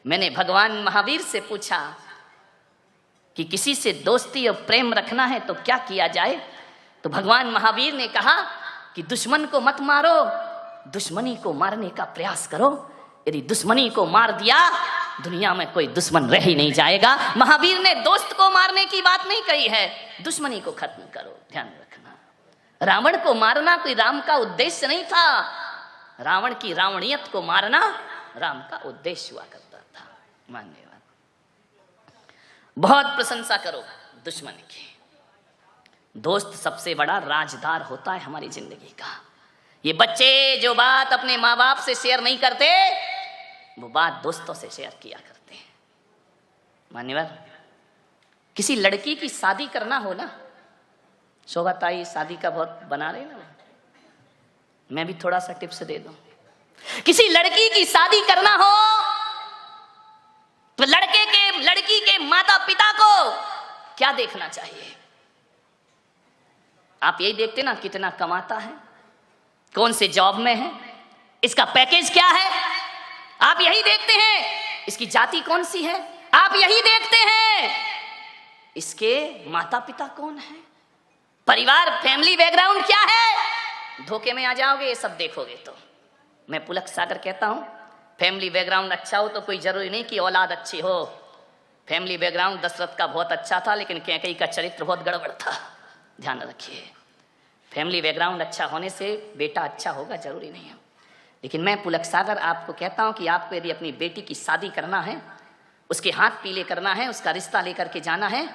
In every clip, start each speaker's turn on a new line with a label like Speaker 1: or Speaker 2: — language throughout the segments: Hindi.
Speaker 1: मैंने भगवान महावीर से पूछा कि किसी से दोस्ती और प्रेम रखना है तो क्या किया जाए? तो भगवान महावीर ने कहा कि दुश्मन को मत मारो, दुश्मनी को मारने का प्रयास करो। यदि दुश्मनी को मार दिया, दुनिया में कोई दुश्मन रह ही नहीं जाएगा। महावीर ने दोस्त को मारने की बात नहीं कही है, दुश्मनी को खत्म करो। ध्यान रखना, रावण को मारना कोई राम का उद्देश्य नहीं था। रावण की रावणियत को मारना राम का उद्देश्य हुआ करता था। मान्यवाद, बहुत प्रशंसा करो दुश्मन की। दोस्त सबसे बड़ा राजदार होता है हमारी जिंदगी का। ये बच्चे जो बात अपने माँ बाप से शेयर नहीं करते, वो बात दोस्तों से शेयर किया करते हैं। मान्यवर, किसी लड़की की शादी करना हो ना, शोभा ताई शादी का बहुत बना रहे ना, मैं भी थोड़ा सा टिप्स दे दूं। किसी लड़की की शादी करना हो तो लड़की के माता पिता को क्या देखना चाहिए? आप यही देखते ना, कितना कमाता है, कौन से जॉब में है, इसका पैकेज क्या है, आप यही देखते हैं। इसकी जाति कौन सी है, आप यही देखते हैं। इसके माता पिता कौन है, परिवार फैमिली बैकग्राउंड क्या है। धोखे में आ जाओगे ये सब देखोगे तो। मैं पुलक सागर कहता हूं, फैमिली बैकग्राउंड अच्छा हो तो कोई जरूरी नहीं कि औलाद अच्छी हो। फैमिली बैकग्राउंड दशरथ का बहुत अच्छा था, लेकिन कैकेयी का चरित्र बहुत गड़बड़ था। ध्यान रखिए, फैमिली बैकग्राउंड अच्छा होने से बेटा अच्छा होगा जरूरी नहीं है। लेकिन मैं पुलक सागर आपको कहता हूं कि आपको यदि अपनी बेटी की शादी करना है, उसके हाथ पीले करना है, उसका रिश्ता लेकर के जाना है,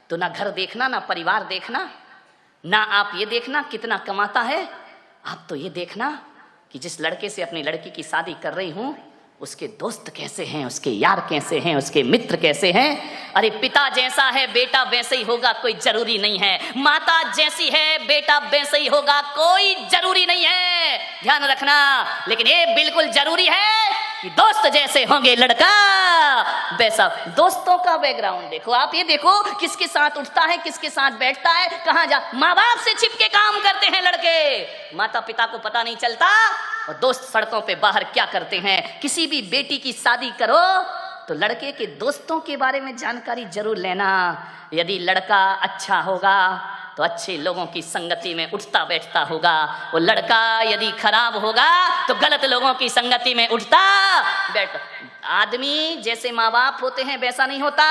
Speaker 1: तो ना घर देखना, ना परिवार देखना, ना आप ये देखना कितना कमाता है। आप तो ये देखना कि जिस लड़के से अपनी लड़की की शादी कर रही हूं, उसके दोस्त कैसे हैं, उसके यार कैसे हैं, उसके मित्र कैसे हैं। अरे पिता जैसा है बेटा वैसे ही होगा, कोई जरूरी नहीं है। माता जैसी है बेटा वैसे ही होगा, कोई जरूरी नहीं है। ध्यान रखना, लेकिन ये बिल्कुल जरूरी है कि दोस्त जैसे होंगे लड़का वैसा। दोस्तों का बैकग्राउंड देखो, आप ये देखो किसके साथ उठता है, किसके साथ बैठता है, कहां जा। माँ बाप से छिप के काम करते हैं लड़के, माता पिता को पता नहीं चलता। और दोस्त सड़कों पे बाहर क्या करते हैं। किसी भी बेटी की शादी करो तो लड़के के दोस्तों के बारे में जानकारी जरूर लेना। यदि लड़का अच्छा होगा तो अच्छे लोगों की संगति में उठता बैठता होगा। वो लड़का यदि खराब होगा तो गलत लोगों की संगति में उठता बैठता। आदमी जैसे माँ बाप होते हैं वैसा नहीं होता,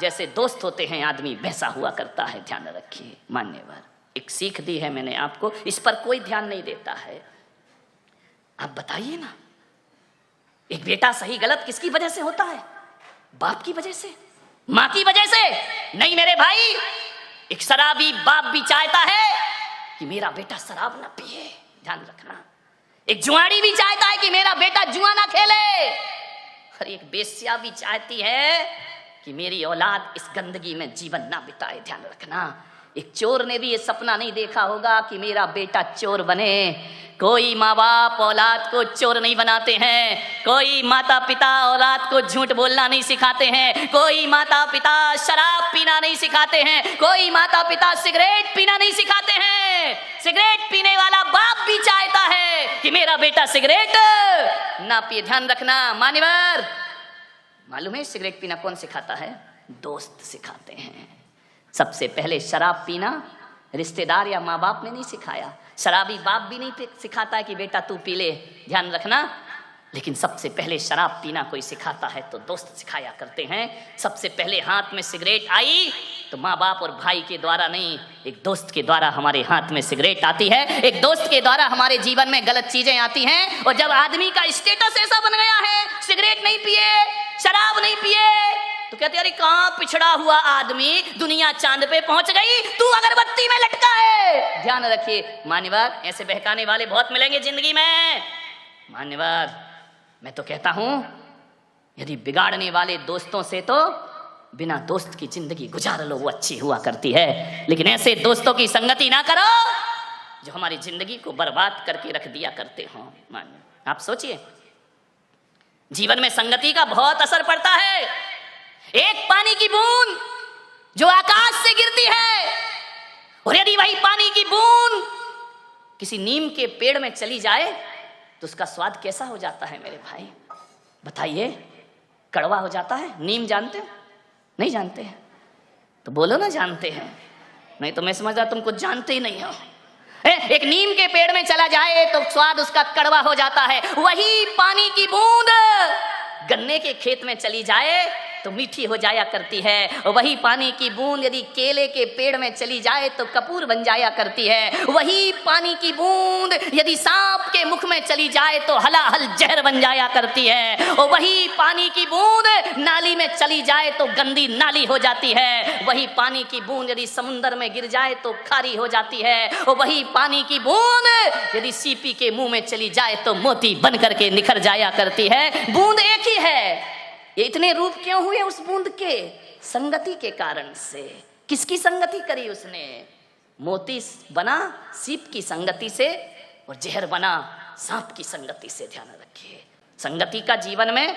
Speaker 1: जैसे दोस्त होते हैं आदमी वैसा हुआ करता है। ध्यान रखिए। मान्यवर, एक सीख दी है मैंने आपको, इस पर कोई ध्यान नहीं देता है। आप बताइए ना, एक बेटा सही गलत किसकी वजह से होता है? बाप की वजह से, मां की वजह से नहीं मेरे भाई। एक शराबी बाप भी चाहता है कि मेरा बेटा शराब ना पिए। ध्यान रखना। एक जुआड़ी भी चाहता है कि मेरा बेटा जुआ ना खेले। और एक बेश्या भी चाहती है कि मेरी औलाद इस गंदगी में जीवन ना बिताए। ध्यान रखना। एक चोर ने भी ये सपना नहीं देखा होगा कि मेरा बेटा चोर बने। कोई माँ बाप औलाद को चोर नहीं बनाते हैं, कोई माता पिता औलाद को झूठ बोलना नहीं सिखाते हैं, कोई माता पिता शराब पीना नहीं सिखाते हैं, कोई माता पिता सिगरेट पीना नहीं सिखाते हैं। सिगरेट पीने वाला बाप भी चाहता है कि मेरा बेटा सिगरेट ना पिए। ध्यान रखना मान्यवर, मालूम है सिगरेट पीना कौन सिखाता है? दोस्त सिखाते हैं। सबसे पहले शराब पीना रिश्तेदार या माँ बाप ने नहीं सिखाया। शराबी बाप भी नहीं सिखाता है कि बेटा तू पी ले। ध्यान रखना। लेकिन सबसे पहले शराब पीना कोई सिखाता है तो दोस्त सिखाया करते हैं। सबसे पहले हाथ में सिगरेट आई तो माँ बाप और भाई के द्वारा नहीं, एक दोस्त के द्वारा हमारे हाथ में सिगरेट आती है। एक दोस्त के द्वारा हमारे जीवन में गलत चीजें आती हैं। और जब आदमी का स्टेटस ऐसा बन गया है, सिगरेट नहीं पिए, शराब नहीं पिए, तो कहते अरे कहां पिछड़ा हुआ आदमी, दुनिया चांद पे पहुंच गई, तू अगरबत्ती में लटका है। ध्यान रखिए मान्यवर, ऐसे बहकाने वाले बहुत मिलेंगे जिंदगी में। मान्यवर, मैं तो कहता हूं यदि बिगाड़ने वाले दोस्तों से तो बिना दोस्त की जिंदगी गुजार लो, वो अच्छी हुआ करती है। लेकिन ऐसे दोस्तों की संगति ना करो जो हमारी जिंदगी को बर्बाद करके रख दिया करते हो। मान्य, आप सोचिए जीवन में संगति का बहुत असर पड़ता है। एक पानी की बूंद जो आकाश से गिरती है, और यदि वही पानी की बूंद किसी नीम के पेड़ में चली जाए तो उसका स्वाद कैसा हो जाता है मेरे भाई? बताइए। कड़वा हो जाता है। नीम जानते हो? नहीं जानते हैं तो बोलो ना जानते हैं, नहीं तो मैं समझा तुम कुछ जानते ही नहीं हो। एक नीम के पेड़ में चला जाए तो स्वाद उसका कड़वा हो जाता है। वही पानी की बूंद गन्ने के खेत में चली जाए तो मीठी हो जाया करती है। और वही पानी की बूंद यदि केले के पेड़ में चली जाए तो कपूर बन जाया करती है। वही पानी की बूंद यदि सांप के मुख में चली जाए तो हलाहल जहर बन जाया करती है। और वही पानी की बूंद नाली में चली जाए तो गंदी नाली हो जाती है। वही पानी की बूंद यदि समुंदर में गिर जाए तो खारी हो जाती है। और वही पानी की बूंद यदि सीपी के मुंह में चली जाए तो मोती बन करके निखर जाया करती है। बूंद एक ही है। ये इतने रूप क्यों हुए उस बूंद के? संगति के कारण से। किसकी संगति करी उसने? मोती बना सीप की संगति से और जहर बना सांप की संगति से। ध्यान रखिए, संगति का जीवन में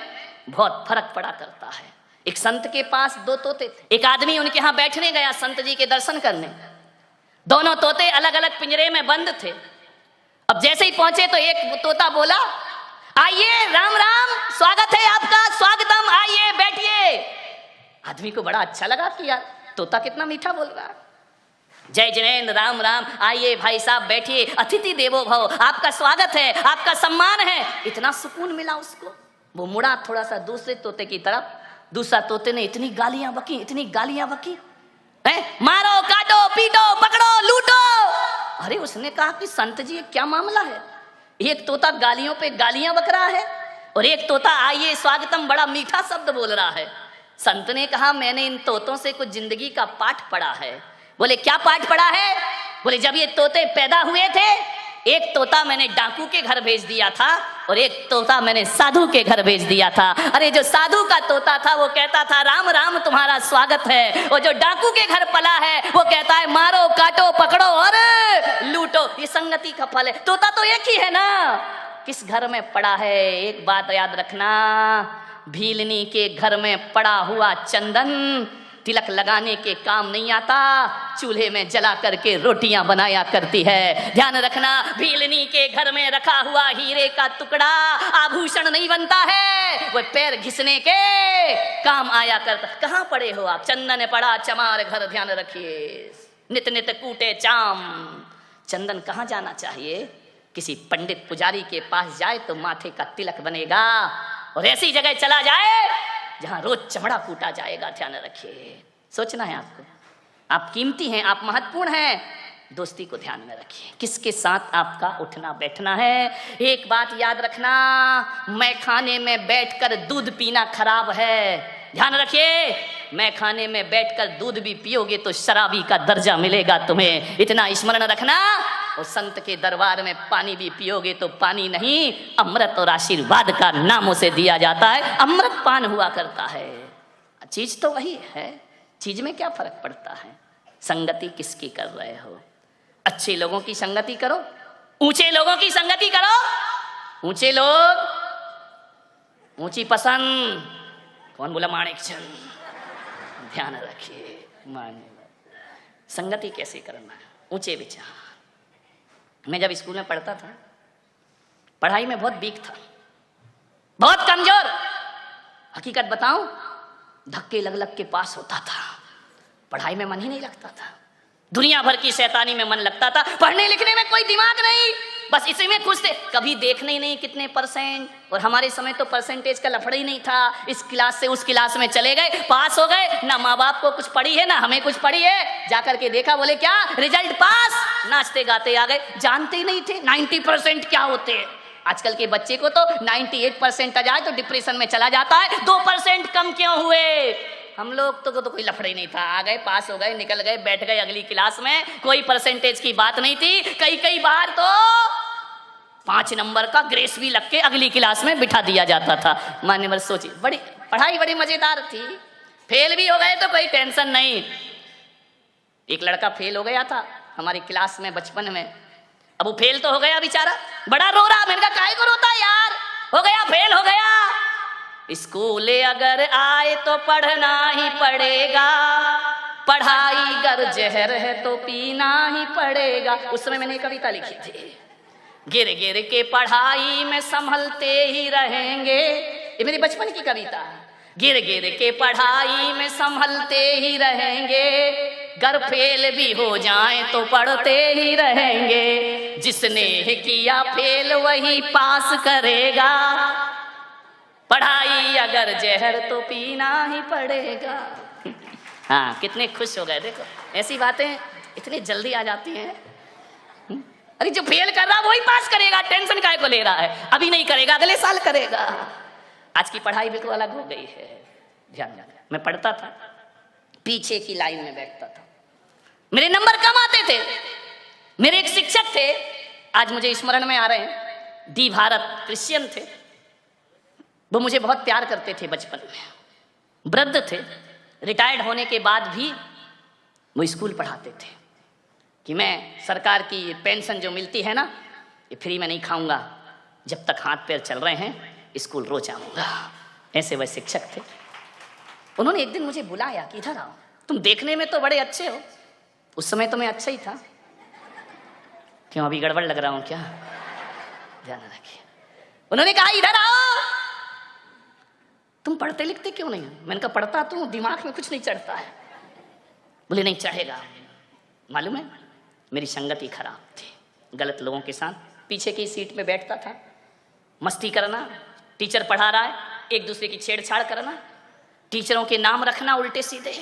Speaker 1: बहुत फर्क पड़ा करता है। एक संत के पास दो तोते थे। एक आदमी उनके यहाँ बैठने गया संत जी के दर्शन करने। दोनों तोते अलग अलग पिंजरे में बंद थे। अब जैसे ही पहुंचे तो एक तोता बोला, आइए, राम राम, स्वागत है आपका, स्वागतम, आइए बैठिए। आदमी को बड़ा अच्छा लगा कि यार तोता कितना मीठा बोल रहा है। जय जिनेन्द्र, राम राम, आइए भाई साहब बैठिए, अतिथि देवो भव, आपका स्वागत है, आपका सम्मान है। इतना सुकून मिला उसको। वो मुड़ा थोड़ा सा दूसरे तोते की तरफ। दूसरा तोते ने इतनी गालियां बकी, इतनी गालियां बकी, मारो, काटो, पीटो, पकड़ो, लूटो। अरे उसने कहा कि संत जी क्या मामला है? एक तोता गालियों पे गालियां बक रहा है और एक तोता आइए स्वागतम बड़ा मीठा शब्द बोल रहा है। संत ने कहा, मैंने इन तोतों से कुछ जिंदगी का पाठ पढ़ा है। बोले क्या पाठ पढ़ा है? बोले जब ये तोते पैदा हुए थे, एक तोता मैंने डाकू के घर भेज दिया था और एक तोता मैंने साधु के घर भेज दिया था। अरे जो साधु का तोता था वो कहता था राम राम तुम्हारा स्वागत है, और जो डाकू के घर पला है वो कहता है मारो, काटो, पकड़ो और लूटो। ये संगति का फल है। तोता तो एक ही है ना। किस घर में पड़ा है? एक बात याद रखना, भीलनी के घर में पड़ा हुआ चंदन तिलक लगाने के काम नहीं आता, चूल्हे में जला करके रोटियां बनाया करती है। ध्यान रखना, भीलनी के घर में रखा हुआ हीरे का टुकड़ा आभूषण नहीं बनता है, वो पैर घिसने के काम आया करता। कहाँ पड़े हो आप? चंदन पड़ा चमार घर, ध्यान रखिए, नित नित कूटे चाम। चंदन कहाँ जाना चाहिए? किसी पंडित पुजारी के पास जाए तो माथे का तिलक बनेगा, और ऐसी जगह चला जाए जहां रोज चमड़ा कूटा जाएगा। ध्यान रखिए, सोचना है आपको। आप कीमती हैं, आप महत्वपूर्ण हैं। दोस्ती को ध्यान में रखिए, किसके साथ आपका उठना बैठना है। एक बात याद रखना, मैं खाने में बैठकर दूध पीना खराब है। ध्यान रखिए, मैं खाने में बैठकर दूध भी पियोगे तो शराबी का दर्जा मिलेगा तुम्हें, इतना स्मरण रखना। और संत के दरबार में पानी भी पियोगे तो पानी नहीं, अमृत और आशीर्वाद का नाम उसे दिया जाता है। अमृत पान हुआ करता है। चीज तो वही है, चीज में क्या फर्क पड़ता है? संगति किसकी कर रहे हो? अच्छे लोगों की संगति करो, ऊंचे लोगों की संगति करो। ऊंचे लोग, ऊंची पसंद। कौन बोला? माणिकचंद। ध्यान रखिए, संगति कैसे करना है? ऊंचे विचार। मैं जब स्कूल में पढ़ता था, पढ़ाई में बहुत वीक था, बहुत कमजोर। हकीकत बताऊं, धक्के लग लग के पास होता था। पढ़ाई में मन ही नहीं लगता था, दुनिया भर की शैतानी में मन लगता था, पढ़ने लिखने में कोई दिमाग नहीं, बस इसी में खुश थे। कभी देखने ही नहीं कितने परसेंट, और हमारे समय तो परसेंटेज का लफड़ा ही नहीं था। इस क्लास से उस क्लास में चले गए, पास हो गए। ना माँ बाप को कुछ पड़ी है ना हमें कुछ पड़ी है। जाकर के देखा, बोले क्या रिजल्ट? पास। नाचते गाते आ गए, जानते ही नहीं थे 90% क्या होते हैं। आजकल के बच्चे को तो 98% आ जाए तो डिप्रेशन में चला जाता है। 2% कम क्यों हुए? हम लोग तो कोई लफड़ा ही नहीं था, आ गए, पास हो गए, निकल गए, बैठ गए अगली क्लास में। कोई परसेंटेज की बात नहीं थी। कई बार तो 5 नंबर का ग्रेस भी लग के अगली क्लास में बिठा दिया जाता था। मान्यवर सोचिए, बड़ी पढ़ाई बड़ी मजेदार थी। फेल भी हो गए तो कोई टेंशन नहीं। एक लड़का फेल हो गया था हमारी क्लास में बचपन में। अब वो फेल तो हो गया बेचारा, बड़ा रो रहा। मैंने कहा काहे को रोता है यार, हो गया, फेल हो गया। स्कूल अगर आए तो पढ़ना ही पड़ेगा, पढ़ाई गर जहर है तो पीना ही पड़ेगा। उस समय मैंने कविता लिखी थी, गिर गिर के पढ़ाई में संभलते ही रहेंगे। ये मेरी बचपन की कविता है। गिर गिर के पढ़ाई में संभलते ही रहेंगे, गर फेल भी हो जाए तो पढ़ते ही रहेंगे, जिसने किया फेल वही पास करेगा, पढ़ाई अगर जहर तो पीना ही पड़ेगा। हाँ, कितने खुश हो गए, देखो ऐसी बातें इतनी जल्दी आ जाती हैं। अरे जो फेल कर रहा वही पास करेगा, टेंशन काहे को ले रहा है, अभी नहीं करेगा अगले साल करेगा। आज की पढ़ाई बिल्कुल अलग हो गई है। ध्यान ध्यान, मैं पढ़ता था, पीछे की लाइन में बैठता था, मेरे नंबर कम आते थे। मेरे एक शिक्षक थे, आज मुझे स्मरण में आ रहे हैं, डी भारत, क्रिश्चियन थे। वो मुझे बहुत प्यार करते थे बचपन में, वृद्ध थे, रिटायर्ड होने के बाद भी वो स्कूल पढ़ाते थे कि मैं सरकार की पेंशन जो मिलती है ना, ये फ्री में नहीं खाऊंगा, जब तक हाथ पैर चल रहे हैं स्कूल रोज आऊंगा। ऐसे वह शिक्षक थे। उन्होंने एक दिन मुझे बुलाया कि इधर आओ, तुम देखने में तो बड़े अच्छे हो, उस समय तो मैं अच्छा ही था, क्यों अभी गड़बड़ लग रहा हूं क्या, ध्यान रखिए। उन्होंने कहा इधर आओ, तुम पढ़ते लिखते क्यों नहीं हो? मैंने कहा पढ़ता तो दिमाग में कुछ नहीं चढ़ता है। बोले नहीं चढ़ेगा। मालूम है, मेरी संगति खराब थी, गलत लोगों के साथ पीछे की सीट में बैठता था, मस्ती करना, टीचर पढ़ा रहा है एक दूसरे की छेड़छाड़ करना, टीचरों के नाम रखना उल्टे सीधे।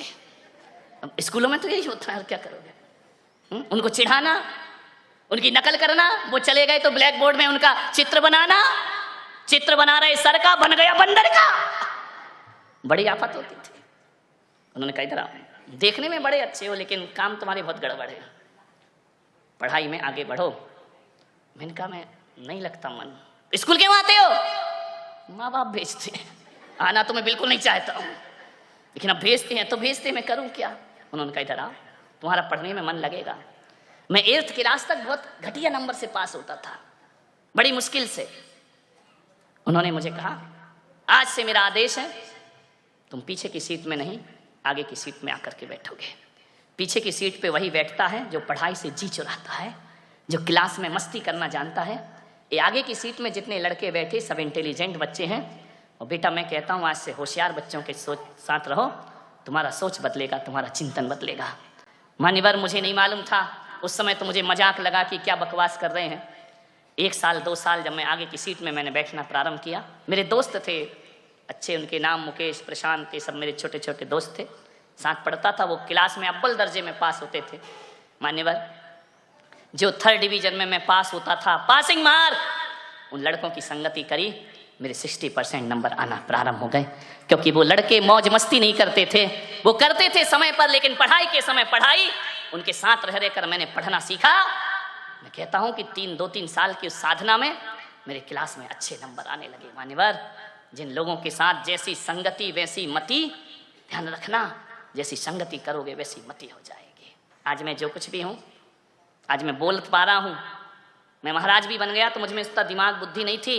Speaker 1: स्कूलों में तो यही होता है, क्या करोगे। उनको चिढ़ाना, उनकी नकल करना, वो चले गए तो ब्लैक बोर्ड में उनका चित्र बनाना, चित्र बना रहे सर का बन गया बंदर का, बड़ी आफत होती थी। उन्होंने कहा इधर आओ, देखने में बड़े अच्छे हो लेकिन काम तुम्हारे बहुत गड़बड़ है, पढ़ाई में आगे बढ़ो। मैंने कहा मैं नहीं लगता मन। स्कूल क्यों आते हो? माँ बाप भेजते हैं, आना तो मैं बिल्कुल नहीं चाहता हूँ, लेकिन अब भेजते हैं तो भेजते, मैं करूँ क्या। उन्होंने कहा इधर आओ, तुम्हारा पढ़ने में मन लगेगा। मैं 8th क्लास तक बहुत घटिया नंबर से पास होता था, बड़ी मुश्किल से। उन्होंने मुझे कहा आज से मेरा आदेश है, तुम पीछे की सीट में नहीं आगे की सीट में आकर के बैठोगे। पीछे की सीट पे वही बैठता है जो पढ़ाई से जी चुराता है, जो क्लास में मस्ती करना जानता है। ये आगे की सीट में जितने लड़के बैठे सब इंटेलिजेंट बच्चे हैं। और बेटा मैं कहता हूँ आज से होशियार बच्चों के साथ रहो, तुम्हारा सोच बदलेगा, तुम्हारा चिंतन बदलेगा। मान्यवर मुझे नहीं मालूम था उस समय, तो मुझे मजाक लगा कि क्या बकवास कर रहे हैं। 1 साल 2 साल जब मैं आगे की सीट में मैंने बैठना प्रारंभ किया, मेरे दोस्त थे अच्छे, उनके नाम मुकेश, प्रशांत, ये सब मेरे छोटे छोटे दोस्त थे, साथ पढ़ता था। वो क्लास में अव्वल दर्जे में पास होते थे। मान्यवर जो 3rd डिवीजन में मैं पास होता था, पासिंग मार्क, उन लड़कों की संगति करी, मेरे 60% नंबर आना प्रारंभ हो गए। क्योंकि वो लड़के मौज मस्ती नहीं करते थे, वो करते थे समय पर, लेकिन पढ़ाई के समय पढ़ाई। उनके साथ रह रहकर मैंने पढ़ना सीखा। मैं कहता हूँ कि 2-3 साल की उस साधना में मेरे क्लास में अच्छे नंबर आने लगे। मान्यवर जिन लोगों के साथ जैसी संगति वैसी मति, ध्यान रखना, जैसी संगति करोगे वैसी मति हो जाएगी। आज मैं जो कुछ भी हूँ, आज मैं बोल पा रहा हूँ, मैं महाराज भी बन गया तो मुझ में इतना दिमाग बुद्धि नहीं थी,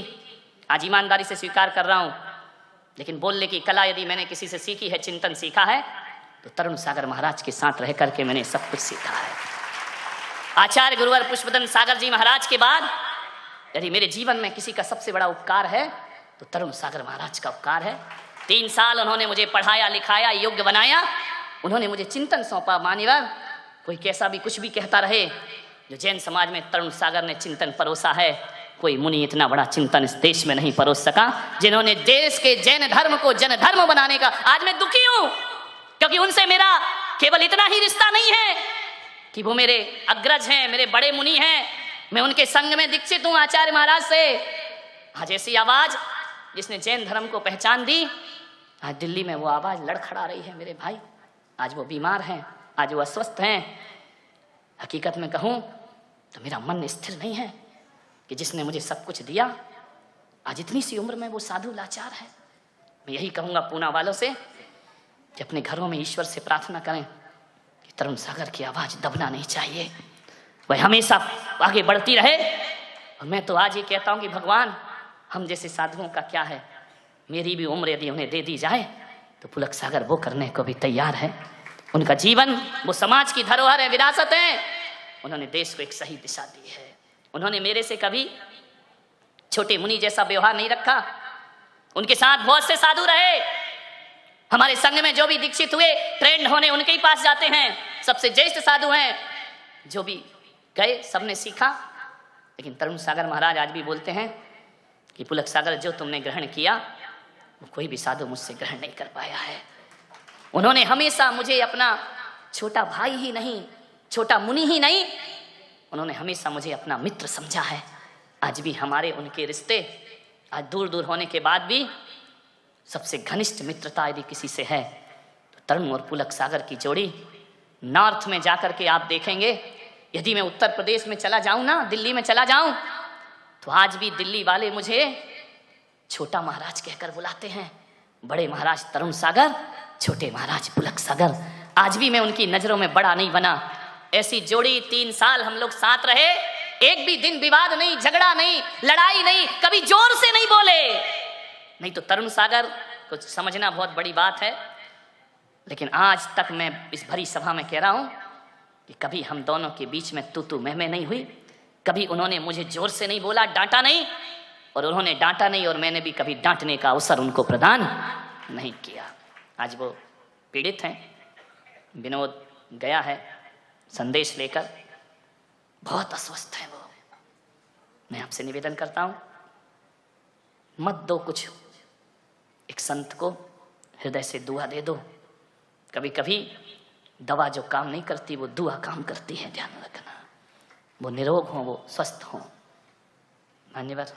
Speaker 1: आज ईमानदारी से स्वीकार कर रहा हूँ। लेकिन बोलने की कला यदि मैंने किसी से सीखी है, चिंतन सीखा है, तो तरुण सागर महाराज के साथ रह करके मैंने सब कुछ सीखा है। आचार्य गुरुवर पुष्पदन सागर जी महाराज के बाद यदि मेरे जीवन में किसी का सबसे बड़ा उपकार है तो तरुण सागर महाराज का उपकार है। 3 साल उन्होंने मुझे पढ़ाया लिखाया, योग्य बनाया, उन्होंने मुझे चिंतन सौंपा। मान्यवर कोई कैसा भी कुछ भी कहता रहे, जो जैन समाज में तरुण सागर ने चिंतन परोसा है, कोई मुनि इतना बड़ा चिंतन इस देश में नहीं परोस सका, जिन्होंने देश के जैन धर्म को जन धर्म बनाने का। आज मैं दुखी हूं क्योंकि उनसे मेरा केवल इतना ही रिश्ता नहीं है कि वो मेरे अग्रज हैं, मेरे बड़े मुनि हैं, मैं उनके संग में दीक्षित हूं आचार्य महाराज से। आज ऐसी आवाज जिसने जैन धर्म को पहचान दी, आज दिल्ली में वो आवाज लड़खड़ा रही है मेरे भाई। आज वो बीमार हैं, आज वो अस्वस्थ हैं। हकीकत में कहूं तो मेरा मन स्थिर नहीं है कि जिसने मुझे सब कुछ दिया, आज इतनी सी उम्र में वो साधु लाचार है। मैं यही कहूंगा पूना वालों से कि अपने घरों में ईश्वर से प्रार्थना करें कि तरुण सागर की आवाज दबना नहीं चाहिए, वह हमेशा आगे बढ़ती रहे। और मैं तो आज ये कहता हूं कि भगवान हम जैसे साधुओं का क्या है, मेरी भी उम्र यदि उन्हें दे दी जाए तो पुलक सागर वो करने को भी तैयार है। उनका जीवन वो समाज की धरोहर है, विरासत है। उन्होंने देश को एक सही दिशा दी है। उन्होंने मेरे से कभी छोटे मुनि जैसा व्यवहार नहीं रखा। उनके साथ बहुत से साधु रहे, हमारे संघ में जो भी दीक्षित हुए, ट्रेंड होने उनके ही पास जाते हैं। सबसे ज्येष्ठ साधु हैं, जो भी गए सबने सीखा। लेकिन तरुण सागर महाराज आज भी बोलते हैं कि पुलक सागर, जो तुमने ग्रहण किया वो कोई भी साधु मुझसे ग्रहण नहीं कर पाया है। उन्होंने हमेशा मुझे अपना छोटा भाई ही नहीं, छोटा मुनि ही नहीं, उन्होंने हमेशा मुझे अपना मित्र समझा है। आज भी हमारे उनके रिश्ते आज दूर दूर होने के बाद भी सबसे घनिष्ठ मित्रता यदि किसी से है तो तरुण और पुलक सागर की जोड़ी। नॉर्थ में जाकर के आप देखेंगे, यदि मैं उत्तर प्रदेश में चला जाऊं ना, दिल्ली में चला जाऊं, तो आज भी दिल्ली वाले मुझे छोटा महाराज कहकर बुलाते हैं। बड़े महाराज तरुण सागर, छोटे महाराज पुलक सागर। आज भी मैं उनकी नजरों में बड़ा नहीं बना। ऐसी जोड़ी 3 साल हम लोग साथ रहे, एक भी दिन विवाद नहीं, झगड़ा नहीं, लड़ाई नहीं, कभी जोर से नहीं बोले। नहीं तो तरुण सागर को समझना बहुत बड़ी बात है। लेकिन आज तक मैं इस भरी सभा में कह रहा हूं कि कभी हम दोनों के बीच में तू मैं नहीं हुई। कभी उन्होंने मुझे जोर से नहीं बोला, डांटा नहीं, और उन्होंने डांटा नहीं और मैंने भी कभी डांटने का अवसर उनको प्रदान नहीं किया। आज वो पीड़ित हैं, विनोद गया है संदेश लेकर, बहुत अस्वस्थ है वो। मैं आपसे निवेदन करता हूं, मत दो कुछ, एक संत को हृदय से दुआ दे दो। कभी कभी दवा जो काम नहीं करती वो दुआ काम करती है, ध्यान रखना। वो निरोग हो, वो स्वस्थ हो। मान्यवर,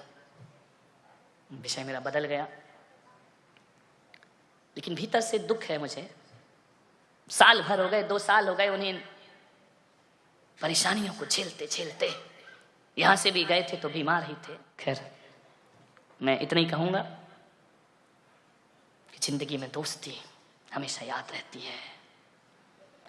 Speaker 1: विषय मेरा बदल गया, लेकिन भीतर से दुख है मुझे। साल भर हो गए, 2 साल हो गए उन्हें परेशानियों को झेलते झेलते। यहां से भी गए थे तो बीमार ही थे। खैर, मैं इतना ही कहूंगा कि जिंदगी में दोस्ती हमेशा याद रहती है।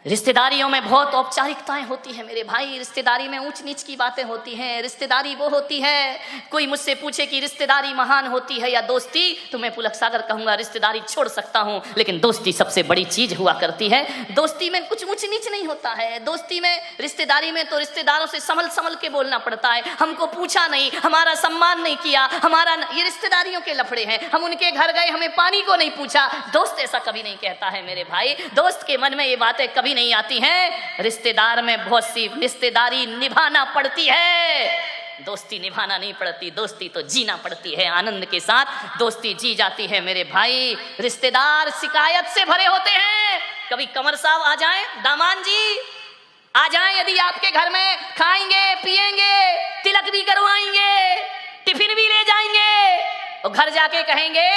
Speaker 1: रिश्तेदारियों में बहुत औपचारिकताएं होती हैं मेरे भाई। रिश्तेदारी में ऊंच नीच की बातें होती हैं। रिश्तेदारी वो होती है, कोई मुझसे पूछे कि रिश्तेदारी महान होती है या दोस्ती, तो मैं पुलक सागर कहूंगा रिश्तेदारी छोड़ सकता हूं, लेकिन दोस्ती सबसे बड़ी चीज हुआ करती है। दोस्ती में कुछ ऊंच नीच नहीं होता है। दोस्ती में, रिश्तेदारी में तो रिश्तेदारों से संभल संभल के बोलना पड़ता है। हमको पूछा नहीं, हमारा सम्मान नहीं किया, हमारा, ये रिश्तेदारियों के लफड़े हैं। हम उनके घर गए, हमें पानी को नहीं पूछा। दोस्त ऐसा कभी नहीं कहता है मेरे भाई। दोस्त के मन में ये बातें कभी नहीं आती हैं। रिश्तेदार में बहुत सी रिश्तेदारी निभाना पड़ती है, दोस्ती निभाना नहीं पड़ती। दोस्ती तो जीना पड़ती है, आनंद के साथ दोस्ती जी जाती है मेरे भाई। रिश्तेदार शिकायत से भरे होते हैं। कभी कंवर साहब आ जाएं, दामान जी आ जाएं, यदि आपके घर में खाएंगे पिएंगे, तिलक भी करवाएंगे, टिफिन भी ले जाएंगे, और घर जाके कहेंगे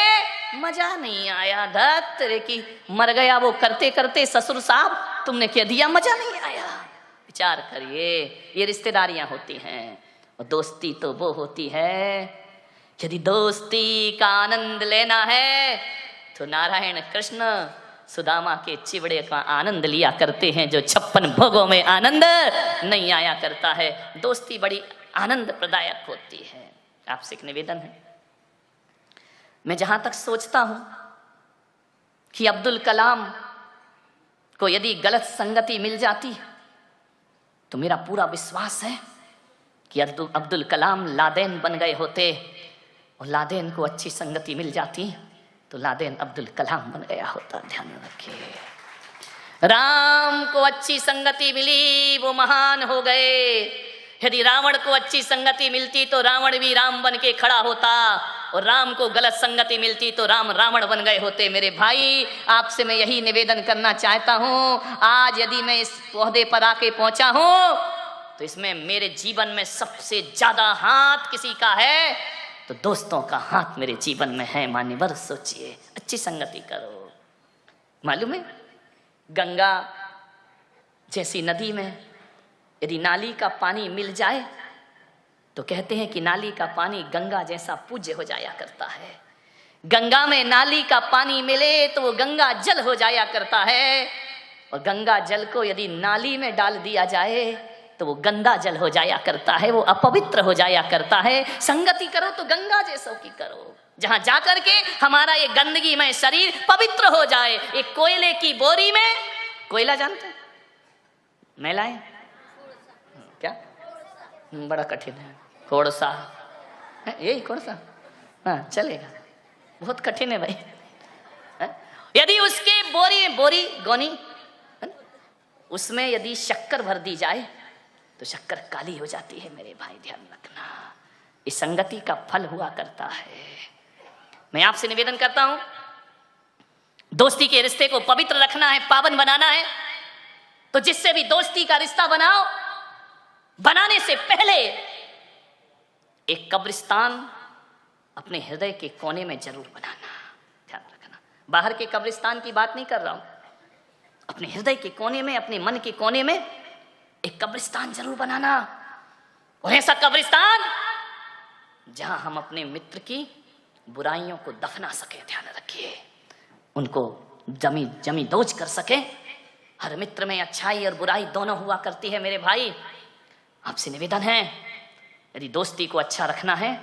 Speaker 1: मजा नहीं आया, धत तेरे की मर गया वो करते करते ससुर साहब, तुमने क्या दिया, मजा नहीं आया। विचार करिए, ये रिश्तेदारियां होती हैं। और दोस्ती तो वो होती है, यदि दोस्ती का आनंद लेना है तो नारायण कृष्ण सुदामा के चिवड़े का आनंद लिया करते हैं, जो 56 भोगों में आनंद नहीं आया करता है। दोस्ती बड़ी आनंद प्रदायक होती है। आपसे एक निवेदन है, मैं जहां तक सोचता हूं कि अब्दुल कलाम को यदि गलत संगति मिल जाती तो मेरा पूरा विश्वास है कि अब्दुल कलाम लादेन बन गए होते, और लादेन को अच्छी संगति मिल जाती तो लादेन अब्दुल कलाम बन गया होता। ध्यान रखिए, राम को अच्छी संगति मिली, वो महान हो गए। यदि रावण को अच्छी संगति मिलती तो रावण भी राम बन के खड़ा होता, और राम को गलत संगति मिलती तो राम रावण बन गए होते। मेरे भाई, आपसे मैं यही निवेदन करना चाहता हूं। आज यदि मैं इस ओहदे पर आके पहुंचा हूं तो इसमें मेरे जीवन में सबसे ज्यादा हाथ किसी का है तो दोस्तों का हाथ मेरे जीवन में है। मान्यवर, सोचिए, अच्छी संगति करो। मालूम है, गंगा जैसी नदी में यदि नाली का पानी मिल जाए तो कहते हैं कि नाली का पानी गंगा जैसा पूज्य हो जाया करता है। गंगा में नाली का पानी मिले तो वो गंगा जल हो जाया करता है, और गंगा जल को यदि नाली में डाल दिया जाए तो वो गंदा जल हो जाया करता है, वो अपवित्र हो जाया करता है। संगति करो तो गंगा जैसों की करो, जहां जाकर के हमारा ये गंदगी में शरीर पवित्र हो जाए। एक कोयले की बोरी में, कोयला जानते हैं, महिलाएं क्या, बड़ा कठिन है, कोड़सा, यही कोड़सा, हाँ चलेगा, बहुत कठिन है भाई। यदि उसके बोरी गोनी उसमें यदि शक्कर भर दी जाए तो शक्कर काली हो जाती है। मेरे भाई ध्यान रखना, इस संगति का फल हुआ करता है। मैं आपसे निवेदन करता हूं, दोस्ती के रिश्ते को पवित्र रखना है, पावन बनाना है, तो जिससे भी दोस्ती का रिश्ता बनाओ, बनाने से पहले एक कब्रिस्तान अपने हृदय के कोने में जरूर बनाना। ध्यान रखना, बाहर के कब्रिस्तान की बात नहीं कर रहा हूं, अपने हृदय के कोने में, अपने मन के कोने में एक कब्रिस्तान जरूर बनाना। और ऐसा कब्रिस्तान जहां हम अपने मित्र की बुराइयों को दफना सके। ध्यान रखिए, उनको जमी दोज कर सके। हर मित्र में अच्छाई और बुराई दोनों हुआ करती है। मेरे भाई, आपसे निवेदन है, यदि दोस्ती को अच्छा रखना है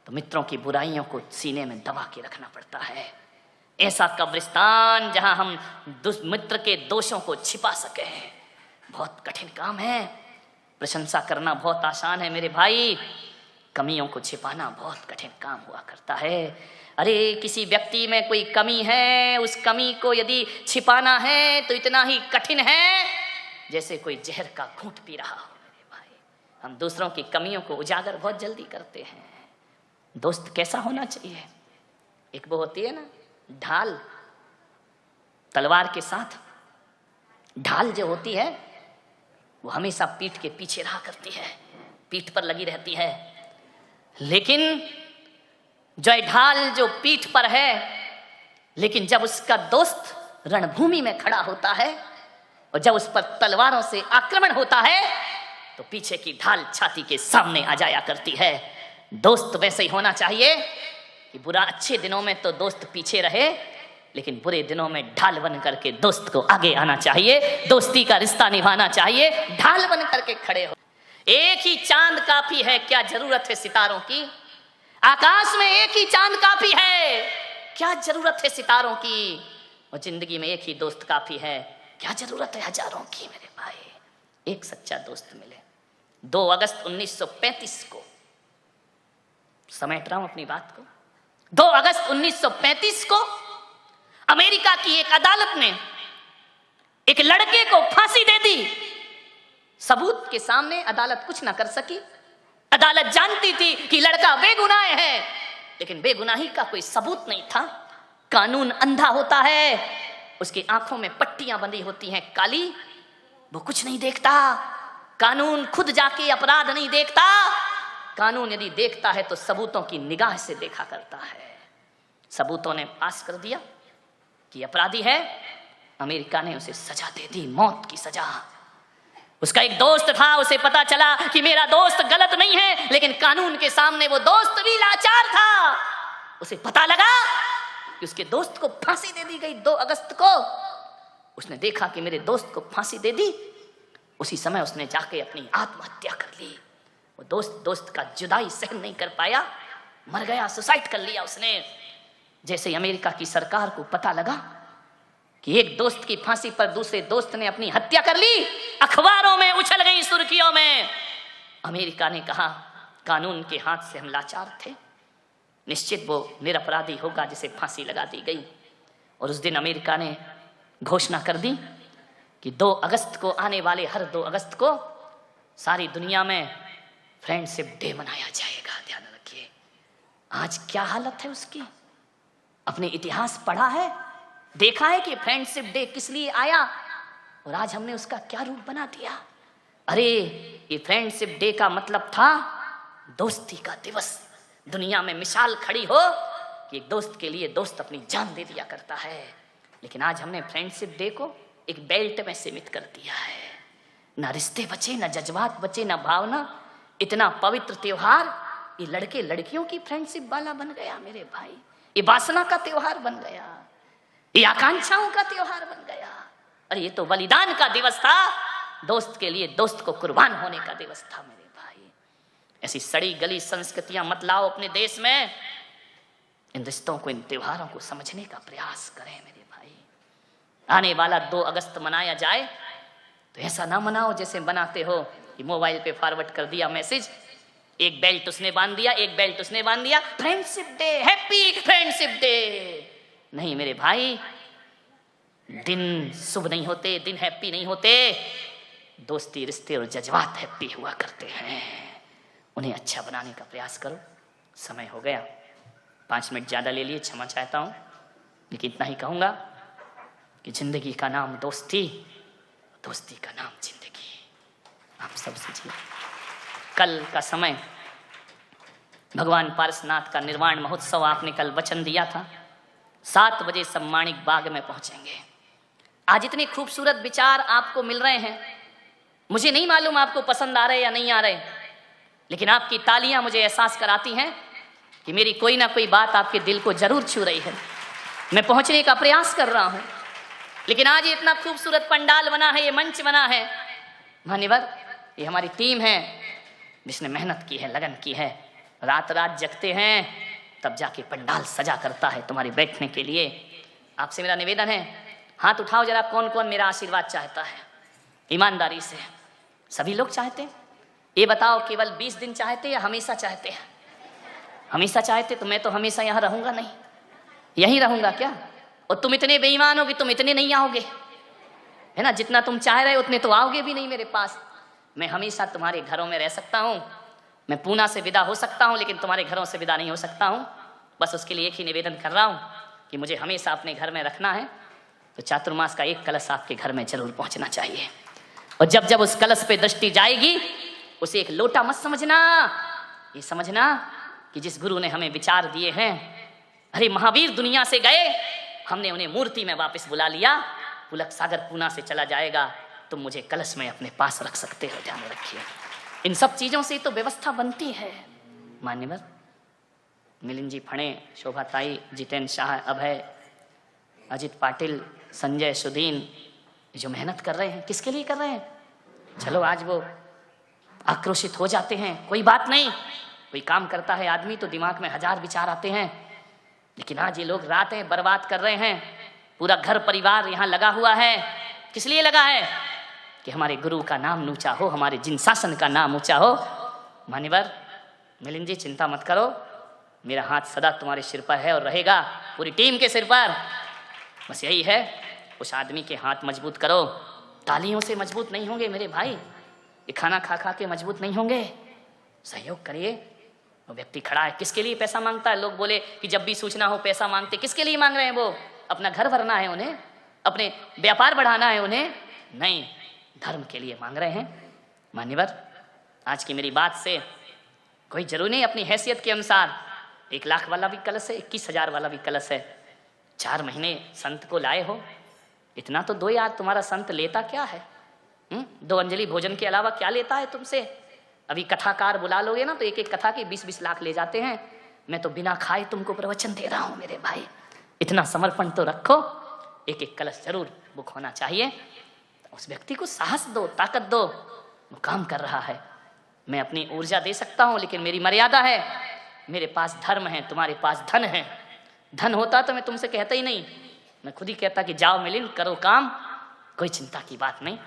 Speaker 1: तो मित्रों की बुराइयों को सीने में दबा के रखना पड़ता है। ऐसा कब्रिस्तान जहां हम मित्र के दोषों को छिपा सके, बहुत कठिन काम है। प्रशंसा करना बहुत आसान है मेरे भाई, कमियों को छिपाना बहुत कठिन काम हुआ करता है। अरे किसी व्यक्ति में कोई कमी है, उस कमी को यदि छिपाना है तो इतना ही कठिन है जैसे कोई जहर का घूंट पी रहा हो। मेरे भाई, हम दूसरों की कमियों को उजागर बहुत जल्दी करते हैं। दोस्त कैसा होना चाहिए? एक वो होती है ना ढाल, तलवार के साथ ढाल जो होती है वो हमेशा पीठ के पीछे रहा करती है, पीठ पर लगी रहती है। लेकिन जो ढाल जो पीठ पर है, लेकिन जब उसका दोस्त रणभूमि में खड़ा होता है और जब उस पर तलवारों से आक्रमण होता है तो पीछे की ढाल छाती के सामने आ जाया करती है। दोस्त वैसे ही होना चाहिए कि बुरा अच्छे दिनों में तो दोस्त पीछे रहे, लेकिन बुरे दिनों में ढाल बन करके दोस्त को आगे आना चाहिए, दोस्ती का रिश्ता निभाना चाहिए, ढाल बन करके खड़े हो। एक ही चांद काफी है, क्या जरूरत है सितारों की? आकाश में एक ही चांद काफी है, क्या जरूरत है सितारों की? और जिंदगी में एक ही दोस्त काफी है, क्या जरूरत है हजारों की? मेरे भाई, एक सच्चा दोस्त मिले। 2 अगस्त 1935 को, समेट रहा हूं अपनी बात को, 2 अगस्त 1935 को अमेरिका की एक अदालत ने एक लड़के को फांसी दे दी। सबूत के सामने अदालत कुछ ना कर सकी। अदालत जानती थी कि लड़का बेगुनाह है, लेकिन बेगुनाही का कोई सबूत नहीं था। कानून अंधा होता है, उसकी आंखों में पट्टियां बंधी होती हैं काली, वो कुछ नहीं देखता। कानून खुद जाके अपराध नहीं देखता, कानून यदि देखता है तो सबूतों की निगाह से देखा करता है। सबूतों ने पास कर दिया कि अपराधी है, अमेरिका ने उसे सजा दे दी, मौत की सजा। उसका एक दोस्त था, उसे पता चला कि मेरा दोस्त गलत नहीं है, लेकिन कानून के सामने वो दोस्त भी लाचार था। उसे पता लगा कि उसके दोस्त को फांसी दे दी गई 2 अगस्त को। उसने देखा कि मेरे दोस्त को फांसी दे दी, उसी समय उसने जाके अपनी आत्महत्या कर ली। वो दोस्त का जुदाई सहन नहीं कर पाया, मर गया, सुसाइड कर लिया उसने। जैसे ही अमेरिका की सरकार को पता लगा कि एक दोस्त की फांसी पर दूसरे दोस्त ने अपनी हत्या कर ली, अखबारों में उछल गई, सुर्खियों में। अमेरिका ने कहा कानून के हाथ से हम लाचार थे, निश्चित वो निरपराधी होगा जिसे फांसी लगा दी गई। और उस दिन अमेरिका ने घोषणा कर दी कि 2 अगस्त को, आने वाले हर 2 अगस्त को सारी दुनिया में फ्रेंडशिप डे मनाया जाएगा। ध्यान रखिए, आज क्या हालत है उसकी। अपने इतिहास पढ़ा है, देखा है कि फ्रेंडशिप डे किस लिए आया, और आज हमने उसका क्या रूप बना दिया। अरे ये फ्रेंडशिप डे का मतलब था दोस्ती का दिवस। दुनिया में मिसाल खड़ी हो कि एक दोस्त के लिए दोस्त अपनी जान दे दिया करता है, लेकिन आज हमने फ्रेंडशिप डे को एक बेल्ट में सीमित कर दिया है। ना रिश्ते बचे, ना जज्बात बचे, ना भावना। इतना पवित्र त्योहार ये लड़के लड़कियों की फ्रेंडशिप वाला बन गया मेरे भाई। ये वासना का त्योहार बन गया, ये आकांक्षाओं का त्योहार बन गया। अरे ये तो बलिदान का दिवस था, दोस्त के लिए दोस्त को कुर्बान होने का दिवस था मेरे भाई। ऐसी सड़ी गली संस्कृतियां मत लाओ अपने देश में। इन रिश्तों को, इन त्योहारों को समझने का प्रयास करें मेरे भाई। आने वाला 2 अगस्त मनाया जाए तो ऐसा ना मनाओ जैसे बनाते हो कि मोबाइल पे फॉरवर्ड कर दिया मैसेज, एक बेल्ट उसने बांध दिया, एक बेल्ट उसने बांध दिया, friendship day, happy friendship day. नहीं मेरे भाई, दिन शुभ नहीं होते, दिन हैप्पी नहीं होते, दोस्ती रिश्ते और जज्बात हैप्पी हुआ करते हैं। उन्हें अच्छा बनाने का प्रयास करो। समय हो गया, 5 मिनट ज़्यादा ले लिए, क्षमा चाहता हूँ, लेकिन इतना ही कहूँगा कि जिंदगी का नाम दोस्ती, दोस्ती का नाम जिंदगी। आप सब सीखिए। कल का समय भगवान पारसनाथ का निर्वाण महोत्सव, आपने कल वचन दिया था 7 बजे सब माणिक बाग में पहुंचेंगे। आज इतने खूबसूरत विचार आपको मिल रहे हैं, मुझे नहीं मालूम आपको पसंद आ रहे या नहीं आ रहे, लेकिन आपकी तालियां मुझे एहसास कराती हैं कि मेरी कोई ना कोई बात आपके दिल को जरूर छू रही है। मैं पहुंचने का प्रयास कर रहा हूं, लेकिन आज ये इतना खूबसूरत पंडाल बना है, ये मंच बना है, मान्यवर, ये हमारी टीम है जिसने मेहनत की है, लगन की है, रात रात जगते हैं, तब जाके पंडाल सजा करता है तुम्हारे बैठने के लिए। आपसे मेरा निवेदन है, हाथ उठाओ जरा, कौन कौन मेरा आशीर्वाद चाहता है ईमानदारी से? सभी लोग चाहते हैं। ये बताओ, केवल 20 दिन चाहते या हमेशा चाहते हैं? हमेशा चाहते तो मैं तो हमेशा यहाँ रहूंगा नहीं, यहीं रहूंगा क्या? और तुम इतने बेईमान हो कि तुम इतने नहीं आओगे, है ना? जितना तुम चाह रहे हो उतने तो आओगे भी नहीं मेरे पास। मैं हमेशा तुम्हारे घरों में रह सकता हूँ, मैं पूना से विदा हो सकता हूँ, लेकिन तुम्हारे घरों से विदा नहीं हो सकता हूँ। बस उसके लिए एक ही निवेदन कर रहा हूँ कि मुझे हमेशा अपने घर में रखना है, तो चातुर्मास का एक कलश आपके घर में जरूर पहुँचना चाहिए। और जब जब उस कलश पे दृष्टि जाएगी, उसे एक लोटा मत समझना, ये समझना कि जिस गुरु ने हमें विचार दिए हैं, अरे महावीर दुनिया से गए, हमने उन्हें मूर्ति में वापस बुला लिया, पुलक सागर पूना से चला जाएगा, तुम मुझे कलश में अपने पास रख सकते हो, ध्यान रखिए। इन सब चीजों से तो व्यवस्था बनती है। मान्यवर मिलिंद जी फणे, शोभाताई, जितेंद्र शाह, अभय, अजित पाटिल, संजय, सुदीन, जो मेहनत कर रहे हैं, किसके लिए कर रहे हैं? चलो आज वो आक्रोशित हो जाते हैं, कोई बात नहीं, कोई काम करता है आदमी तो दिमाग में 1000 विचार आते हैं, लेकिन आज ये लोग रातें बर्बाद कर रहे हैं, पूरा घर परिवार यहाँ लगा हुआ है। किस लिए लगा है? कि हमारे गुरु का नाम ऊंचा हो, हमारे जिन शासन का नाम ऊंचा हो। मान्यवर मिलिंद जी चिंता मत करो, मेरा हाथ सदा तुम्हारे सिर पर है और रहेगा, पूरी टीम के सिर पर। बस यही है, उस आदमी के हाथ मजबूत करो। तालियों से मजबूत नहीं होंगे मेरे भाई, ये खाना खा खा के मजबूत नहीं होंगे। सहयोग करिए। वो व्यक्ति खड़ा है, किसके लिए पैसा मांगता है? लोग बोले कि जब भी सूचना हो पैसा मांगते, किसके लिए मांग रहे हैं? वो अपना घर भरना है उन्हें, अपने व्यापार बढ़ाना है उन्हें? नहीं, धर्म के लिए मांग रहे हैं। मान्यवर आज की मेरी बात से कोई जरूरी नहीं, अपनी हैसियत के अनुसार 1 लाख वाला भी कलश है, 21,000 वाला भी कलश है। 4 महीने संत को लाए हो, इतना तो दो यार, तुम्हारा संत लेता क्या है? 2 अंजलि भोजन के अलावा क्या लेता है तुमसे? अभी कथाकार बुला लोगे ना तो एक एक कथा के 20-20 लाख ले जाते हैं। मैं तो बिना खाए तुमको प्रवचन दे रहा हूँ मेरे भाई, इतना समर्पण तो रखो। 1-1 कलश जरूर बुक होना चाहिए। उस व्यक्ति को साहस दो, ताकत दो, वो काम कर रहा है। मैं अपनी ऊर्जा दे सकता हूँ, लेकिन मेरी मर्यादा है। मेरे पास धर्म है, तुम्हारे पास धन है। धन होता तो मैं तुमसे कहता ही नहीं, मैं खुद ही कहता कि जाओ मिलिंद, करो काम, कोई चिंता की बात नहीं।